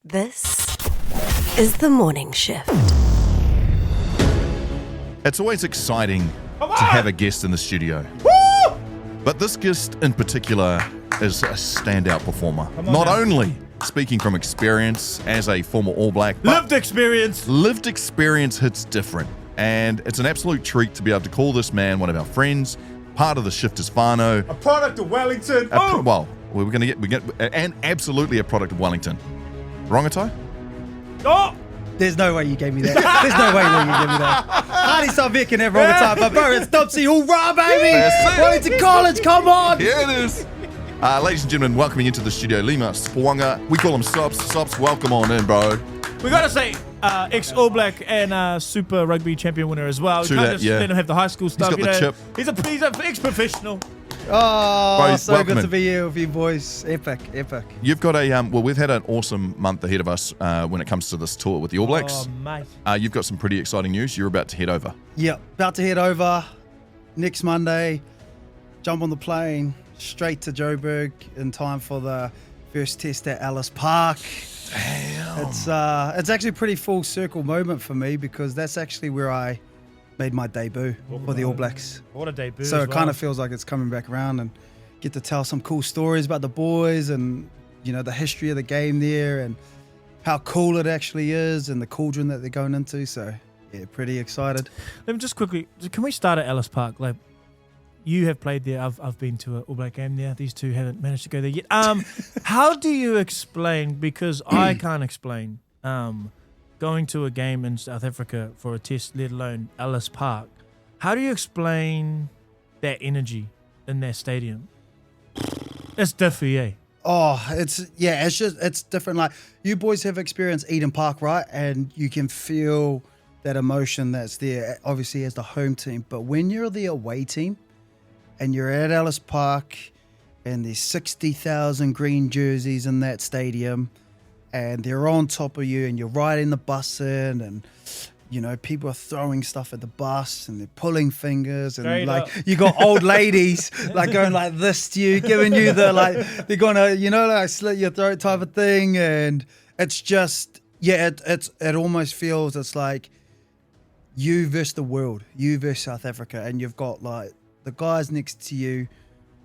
This is the morning shift. It's always exciting to have a guest in the studio. Woo! But this guest in particular is a standout performer. Not only speaking from experience as a former All Black, but Lived experience. hits different. And it's an absolute treat to be able to call this man one of our friends, part of the Shifters whānau. A product of Wellington. We're going to get, and absolutely a product of Wellington. Rongatai? Oh! There's no way you gave me that. There's no way that you gave me that. Hardy Salvik and every time, but bro, it's Dopsy. Hoorah, baby! Wellington College, come on! Here it is. Ladies and gentlemen, welcoming into the studio, Lima Sopoaga. We call him Sops. Sops, welcome on in, bro. We gotta say, ex-All Black and Super Rugby champion winner as well. True Can't that, just yeah. let him have the high school stuff. got the chip. He's an ex-professional. Oh, Bro, so welcome good in. to be here with you boys. Epic. You've got we've had an awesome month ahead of us when it comes to this tour with the All Blacks. Oh, mate. You've got some pretty exciting news. You're about to head over. Yep, about to head over next Monday. Jump on the plane straight to Joburg in time for the first test at Ellis Park. Damn. It's actually a pretty full circle moment for me because that's actually where I made my debut for the All Blacks. What a debut. So as it well. kind of feels like it's coming back around and get to tell some cool stories about the boys and, you know, the history of the game there and how cool it actually is and the cauldron that they're going into. So, yeah, pretty excited. Let me just quickly, can we start at Ellis Park? Like, you have played there. I've been to an All Black game there. These two haven't managed to go there yet. How do you explain, because I can't explain, going to a game in South Africa for a test, let alone Ellis Park. How do you explain that energy in that stadium? It's different, eh? Oh, it's different. Like, you boys have experienced Eden Park, right? And you can feel that emotion that's there, obviously, as the home team. But when you're the away team and you're at Ellis Park and there's 60,000 green jerseys in that stadium and they're on top of you and you're riding the bus in and, you know, people are throwing stuff at the bus and they're pulling fingers and Straight like up. you got old ladies like going like this to you, giving you the like they're gonna, you know, like slit your throat type of thing. And it's just, yeah, it almost feels it's like you versus the world, you versus South Africa, and you've got like the guys next to you,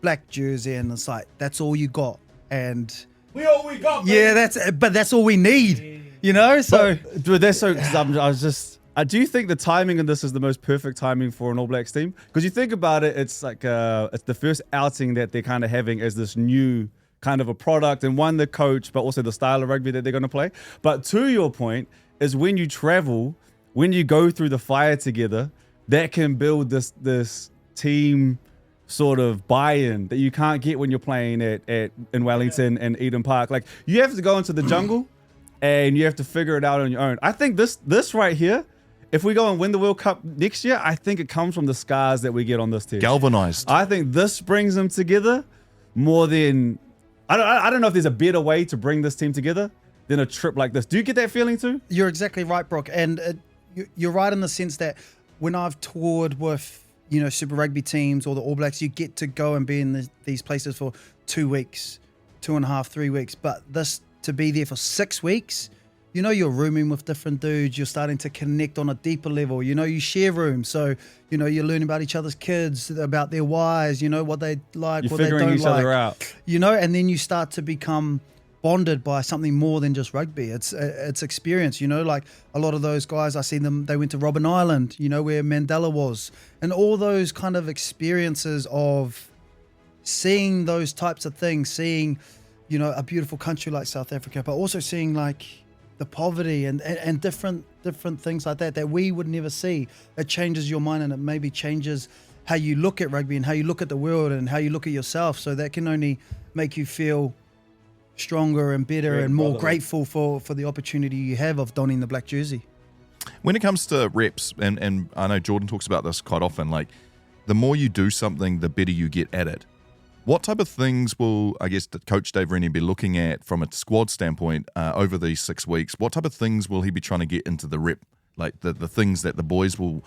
black jersey, and it's like that's all you got. And We got. yeah, that's all we need, you know. So But that's so. Cause do you think the timing of this is the most perfect timing for an All Blacks team? Because you think about it, it's like it's the first outing that they're kind of having as this new kind of a product, and one, the coach, but also the style of rugby that they're going to play. But to your point, is when you travel, when you go through the fire together, that can build this team sort of buy-in that you can't get when you're playing in Wellington and Eden Park. Like, you have to go into the jungle and you have to figure it out on your own. I think this right here, if we go and win the World Cup next year, I think it comes from the scars that we get on this team. Galvanized. I think this brings them together more than... I don't know if there's a better way to bring this team together than a trip like this. Do you get that feeling too? you're exactly right, Brock, and you're right in the sense that when I've toured with, you know, Super Rugby teams or the All Blacks, you get to go and be in these places for 2 weeks, 2.5, 3 weeks. But this, to be there for 6 weeks, you know, you're rooming with different dudes. You're starting to connect on a deeper level. You know, you share rooms. So, you know, you're learning about each other's kids, about their wives, you know, what they like, You're what they figuring don't each like. other out. You know, and then you start to become bonded by something more than just rugby. It's experience, you know, like a lot of those guys, I see them, they went to Robben Island, you know, where Mandela was, and all those kind of experiences of seeing those types of things, seeing, you know, a beautiful country like South Africa, but also seeing like the poverty and different things like that we would never see. It changes your mind and it maybe changes how you look at rugby and how you look at the world and how you look at yourself. So that can only make you feel stronger and better and more grateful for the opportunity you have of donning the black jersey. When it comes to reps, and I know Jordan talks about this quite often, like the more you do something, the better you get at it. What type of things will, I guess, Coach Dave Rennie be looking at from a squad standpoint over these 6 weeks? What type of things will he be trying to get into the rep? Like the things that the boys will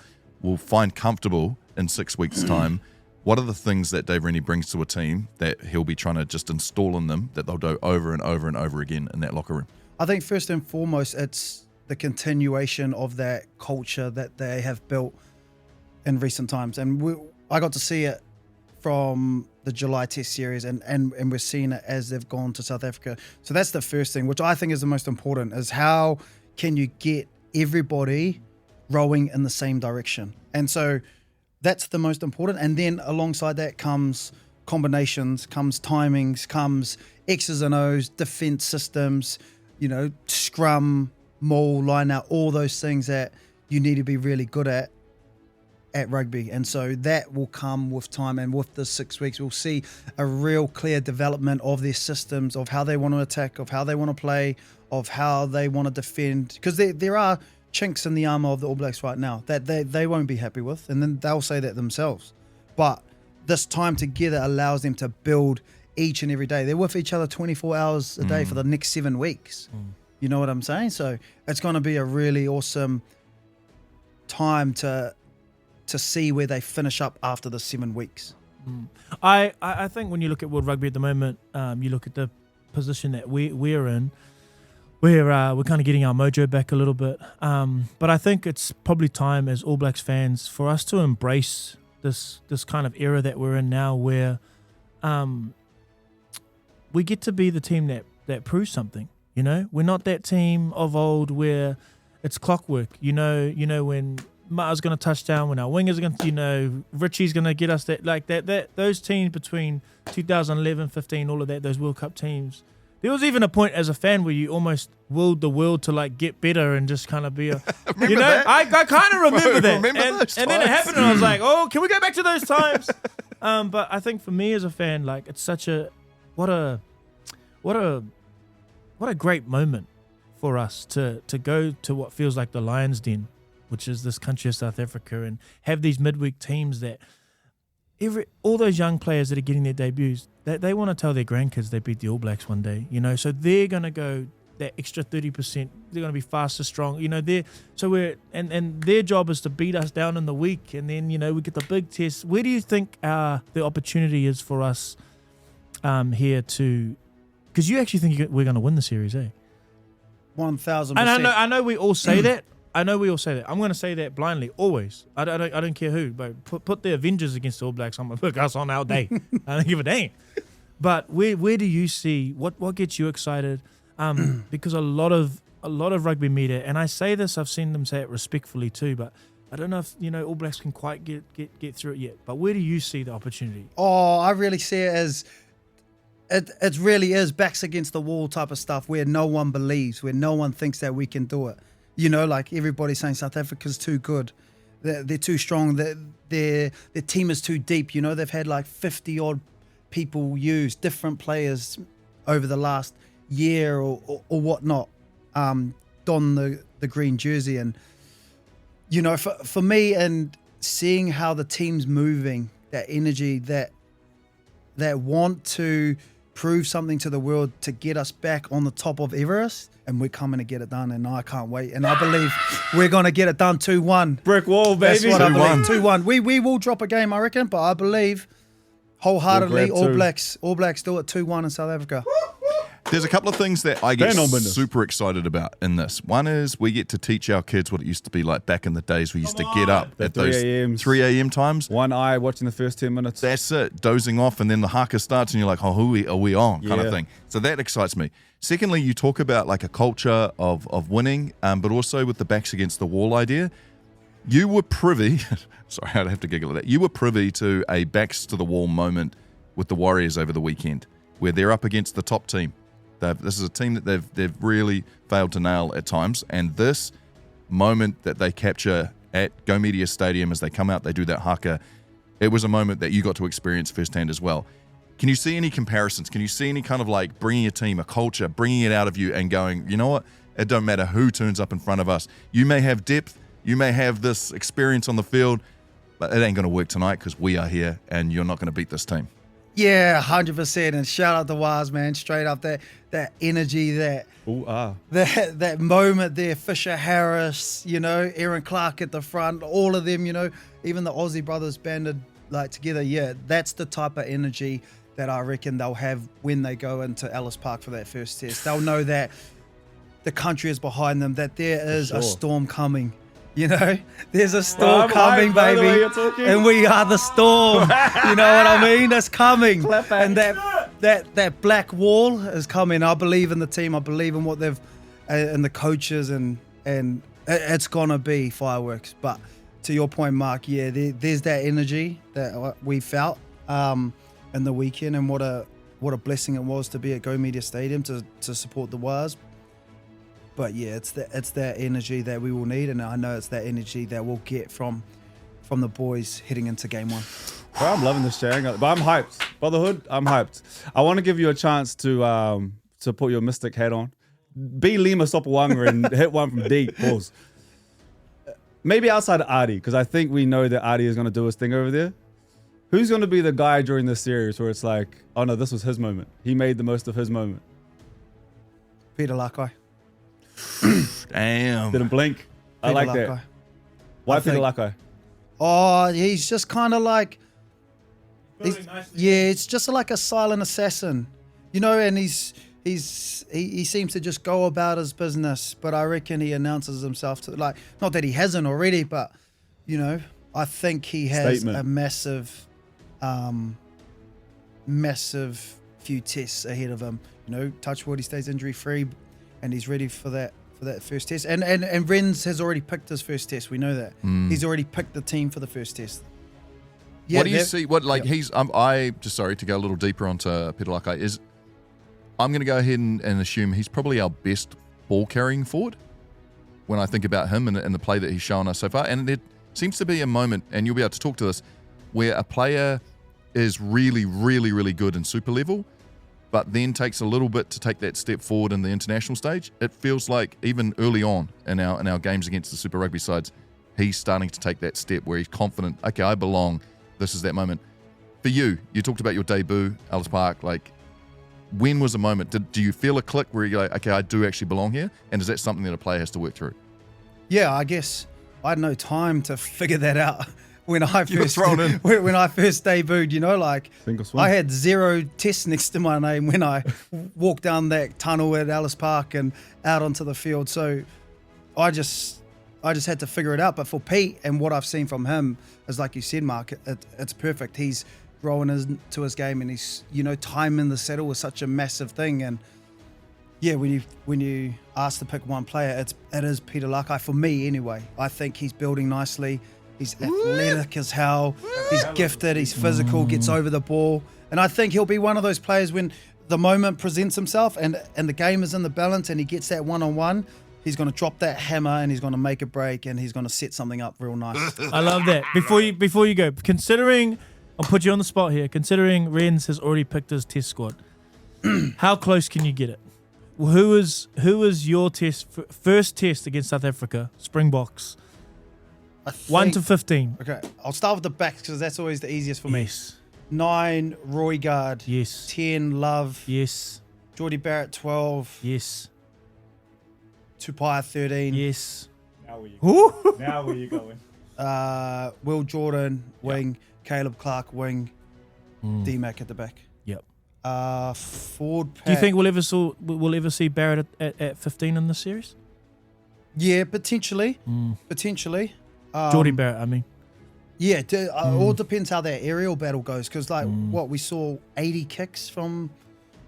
find comfortable in 6 weeks' time. What are the things that Dave Rennie brings to a team that he'll be trying to just install in them that they'll do over and over and over again in that locker room? I think first and foremost, it's the continuation of that culture that they have built in recent times. And I got to see it from the July Test series, and we're seeing it as they've gone to South Africa. So that's the first thing, which I think is the most important, is how can you get everybody rowing in the same direction? And so that's the most important. And then alongside that comes combinations, comes timings, comes X's and O's, defense systems, scrum, maul, line out, all those things that you need to be really good at rugby. And so that will come with time, and with the 6 weeks we'll see a real clear development of their systems, of how they want to attack, of how they want to play, of how they want to defend, because there are chinks in the armour of the All Blacks right now that they won't be happy with, and then they'll say that themselves. But this time together allows them to build each and every day. They're with each other 24 hours a day for the next 7 weeks. You know what I'm saying? So it's going to be a really awesome time to see where they finish up after the 7 weeks. I think when you look at World Rugby at the moment, you look at the position that we're in, we're kind of getting our mojo back a little bit. But I think it's probably time as All Blacks fans for us to embrace this kind of era that we're in now, where we get to be the team that proves something. We're not that team of old where it's clockwork. When Mata's going to touch down, when our wingers are going to, Richie's going to get us that those teams between 2011, 15, all of that, those World Cup teams. There was even a point as a fan where you almost willed the world to get better and just kind of be a, that? I kind of remember that. Remember those and then it times? happened and I was like, oh, can we go back to those times? But I think for me as a fan, it's such what a great moment for us to go to what feels like the Lion's Den, which is this country of South Africa, and have these midweek teams that all those young players that are getting their debuts, they want to tell their grandkids they beat the All Blacks one day, so they're going to go that extra 30%. They're going to be faster, strong, and their job is to beat us down in the week, and then, we get the big test. Where do you think the opportunity is for us here to, because you actually think we're going to win the series, eh? 1,000%. And I know we all say that. I'm going to say that blindly, always. I don't care who, but put the Avengers against the All Blacks. I'm going to put us on our day. I don't give a damn. But where do you see what gets you excited? Because a lot of rugby media, and I say this, I've seen them say it respectfully too, but I don't know if All Blacks can quite get through it yet. But where do you see the opportunity? Oh, I really see it as it really is backs against the wall type of stuff, where no one believes, where no one thinks that we can do it. Everybody's saying South Africa's too good, they're too strong, their team is too deep. They've had 50 odd people use different players over the last year or whatnot, don the green jersey. And for me, and seeing how the team's moving, that energy, that want to prove something to the world, to get us back on the top of Everest, and we're coming to get it done, and I can't wait. And I believe we're going to get it done 2-1. Brick wall, baby. That's what I believe. 2-1. We will drop a game, I reckon, but I believe wholeheartedly We'll grab All Blacks do it 2-1 in South Africa. There's a couple of things that I get Ban on business. super excited about in this. One is we get to teach our kids what it used to be like back in the days we used to get up at those 3 a.m. 3 a.m. times. One eye watching the first 10 minutes. That's it, dozing off, and then the haka starts, and you're like, oh, who are we on, kind of Yeah. thing. So that excites me. Secondly, you talk about a culture of winning, but also with the backs against the wall idea. You were privy, sorry, I'd have to giggle at that. You were privy to a backs to the wall moment with the Warriors over the weekend, where they're up against the top team. This is a team that they've really failed to nail at times, and this moment that they capture at Go Media Stadium as they come out, they do that haka. It was a moment that you got to experience firsthand as well. Can you see any comparisons? Can you see any kind of bringing a team, a culture, bringing it out of you and going, you know what? It don't matter who turns up in front of us. You may have depth, you may have this experience on the field, but it ain't going to work tonight because we are here and you're not going to beat this team. Yeah, 100%. And shout out to Waz, man. Straight up, that energy, that moment there. Fisher Harris, Aaron Clark at the front, all of them, even the Aussie brothers banded together. Yeah, that's the type of energy that I reckon they'll have when they go into Ellis Park for that first test. They'll know that the country is behind them, that there is a sure. storm coming. You know, there's a storm I'm coming, hyped by the way baby, you're talking. and we are the storm. You know what I mean? It's coming, Clap and hands. that black wall is coming. I believe in the team. I believe in what they've and the coaches, and it's gonna be fireworks. But to your point, Mark, yeah, there's that energy that we felt in the weekend, and what a blessing it was to be at Go Media Stadium to support the Wires. But yeah, it's that energy that we will need, and I know it's that energy that we'll get from the boys heading into game one. Bro, I'm loving this sharing, but I'm hyped. Brotherhood, I'm hyped. I want to give you a chance to put your mystic hat on, be Lima Sopoaga and hit one from deep. Pause. Maybe outside of Adi, because I think we know that Adi is going to do his thing over there. Who's going to be the guy during this series where it's like, oh no, this was his moment. He made the most of his moment. Peter Lakai. Damn. Didn't blink. I Peter like Lakai. that. Why I Peter think- Lakai? Oh, he's just kind of like, Building nicely. yeah, it's just like a silent assassin, you know. And he seems to just go about his business, but I reckon he announces himself to, like, not that he hasn't already, but you know, I think he has Statement. a massive few tests ahead of him. You know, touch wood, he stays injury free, and he's ready for that first test. And Renz has already picked his first test. We know that he's already picked the team for the first test. Yeah, What do you they're- see? What like yeah. he's? I just sorry to go a little deeper onto Peter Lakai. I'm going to go ahead and assume he's probably our best ball carrying forward when I think about him and the play that he's shown us so far. And there seems to be a moment, and you'll be able to talk to this, where a player is really, really, really good in super level, but then takes a little bit to take that step forward in the international stage. It feels like even early on in our games against the Super Rugby sides, he's starting to take that step where he's confident. Okay, I belong. This is that moment. For you talked about your debut, Ellis Park. Like, when was the moment? Do you feel a click where you're like, okay, I do actually belong here? And is that something that a player has to work through? Yeah, I guess I had no time to figure that out when I You were first thrown in. when I first debuted. You know, like Sink or swim. I had 0 tests next to my name when I walked down that tunnel at Ellis Park and out onto the field. So I just had to figure it out. But for Pete and what I've seen from him is, like you said, Mark, it's perfect. He's growing into his game, and he's, you know, time in the saddle was such a massive thing. And yeah, when you ask to pick one player, it is Peter Lakai for me anyway. I think he's building nicely. He's athletic as hell. He's gifted. He's physical. Gets over the ball, and I think he'll be one of those players when the moment presents himself and the game is in the balance and he gets that one-on-one. He's going to drop that hammer and he's going to make a break and he's going to set something up real nice. I love that. Before you go, considering I'll put you on the spot here. Considering Renz has already picked his test squad, how close can you get it? Who is your first test against South Africa? Springboks. I think, 1 to 15. Okay, I'll start with the backs because that's always the easiest for me. Yes. 9, Roygard. Yes. 10, Love. Yes. Geordie Barrett, 12. Yes. Tupaia, 13. Yes. Now where you Woo! Now where you going? Will Jordan, wing. Caleb Clark, wing. D-Mac at the back. Yep. Forward pack. Do you think we'll ever see Barrett at 15 in this series? Yeah, potentially. Potentially. Geordie Barrett, I mean. Yeah, all depends how that aerial battle goes. Because, like, what we saw 80 kicks from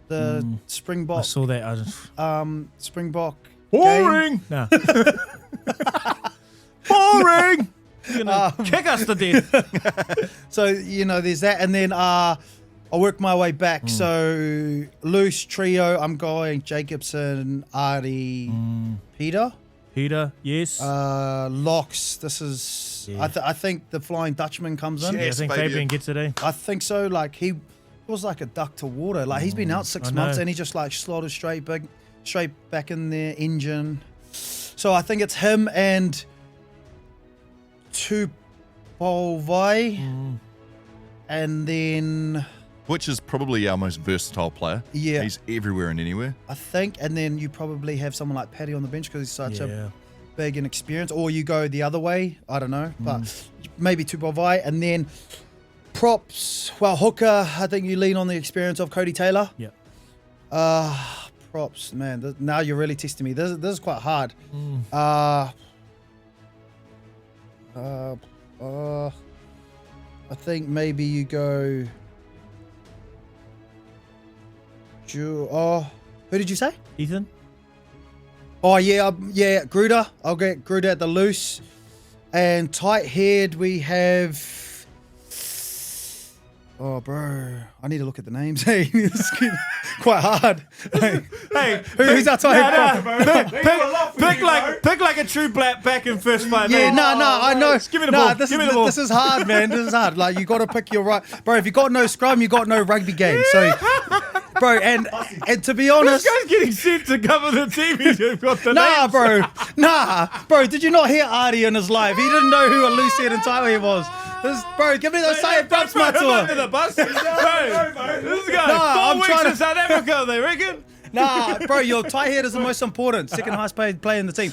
the Springbok. I saw that. I just Springbok. boring. Nah. Boring. You're gonna kick us to death. So, you know, there's that. And then I'll work my way back. So, loose trio, I'm going Jacobson, Artie, Peter. Peter, yes. Locks, this is... Yeah. I think the Flying Dutchman comes in. Yeah, I Yes, think Fabian. Fabian gets it, eh? I think so. Like, he was like a duck to water. Like, he's been out 6 I months know. and he just, like, slotted straight back in their engine. So I think it's him and Tupolvai. And then Which is probably our most versatile player. Yeah. He's everywhere and anywhere. I think, and then you probably have someone like Paddy on the bench because he's such Yeah. a big and experienced. Or you go the other way. I don't know. But maybe Tupolvai. And then props. Well, hooker, I think you lean on the experience of Cody Taylor. Yeah. props, man. Now you're really testing me. This is quite hard. I think maybe you go. Who did you say? Ethan? Oh yeah, Gruder. I'll get Gruder at the loose, and tight head we have. Oh, bro, I need to look at the names. Hey, it's quite hard. Hey, who's our tight head? Pick like a true back in first five. Yeah, no, I know. Give me the ball. This is hard, man. This is hard. Like, you got to pick your right. Bro, if you got no scrum, you got no rugby game. So, bro, and to be honest. This guy's getting sent to cover the team. He's got the names. Bro, did you not hear Artie in his life? He didn't know who a loose head and tight head was. Bro, give me those tight props, Matua. Under the bus. Bro, this guy, 4 weeks in South Africa, they reckon? Nah, bro, your tight head is the most important. Second highest paid player in the team.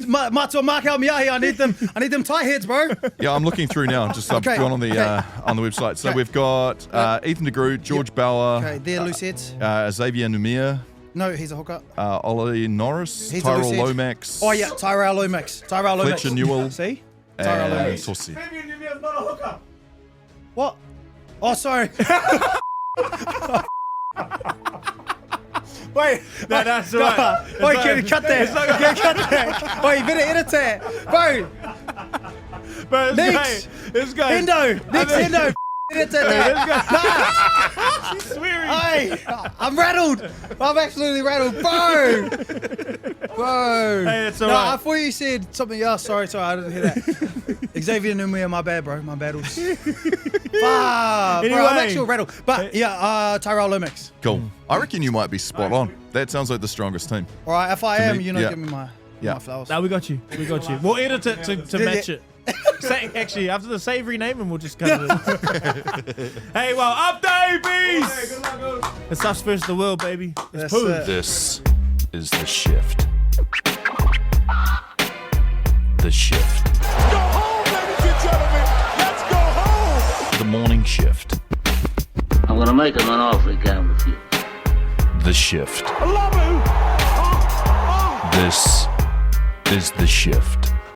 Matua, Mark, help me out here. I need them tight heads, bro. Yeah, I'm looking through now. Just I've gone on the website. So we've got Ethan de Groot, George Bauer. Okay, they're loose heads. Xavier Numia. No, he's a hooker. Ollie Norris. He's Tyrell a loose head. Lomax. Oh yeah, Tyrell Lomax. Fletcher Newell. See? Tyrell And Lomax. Saucy. What? Oh, sorry. Wait. No, that's all right. Wait, can you cut that? Cut that. Wait, you better edit that. Bro, Next. This guy. Next Hendo. Edit that. She's swearing. Hey, I'm rattled. I'm absolutely rattled. Bro. Hey, it's all right. I thought you said something else. Sorry, I didn't hear that. Xavier Numia, my bad, bro. My battles. Bro, I'm actually rattled. But yeah, Tyrell Lomax. Cool. I reckon you might be spot on. That sounds like the strongest team. All right, if I am, me, give me my flowers. No, we got you. We'll edit it to match it. Actually, after the savoury name, and we'll just cut it. Hey, well, up babies! It's us versus the world, baby. It's poo. This is the shift. The shift. Go home, ladies and gentlemen. Let's go home. The morning shift. I'm gonna make him an offer again with you. The shift. I love you. This is the shift.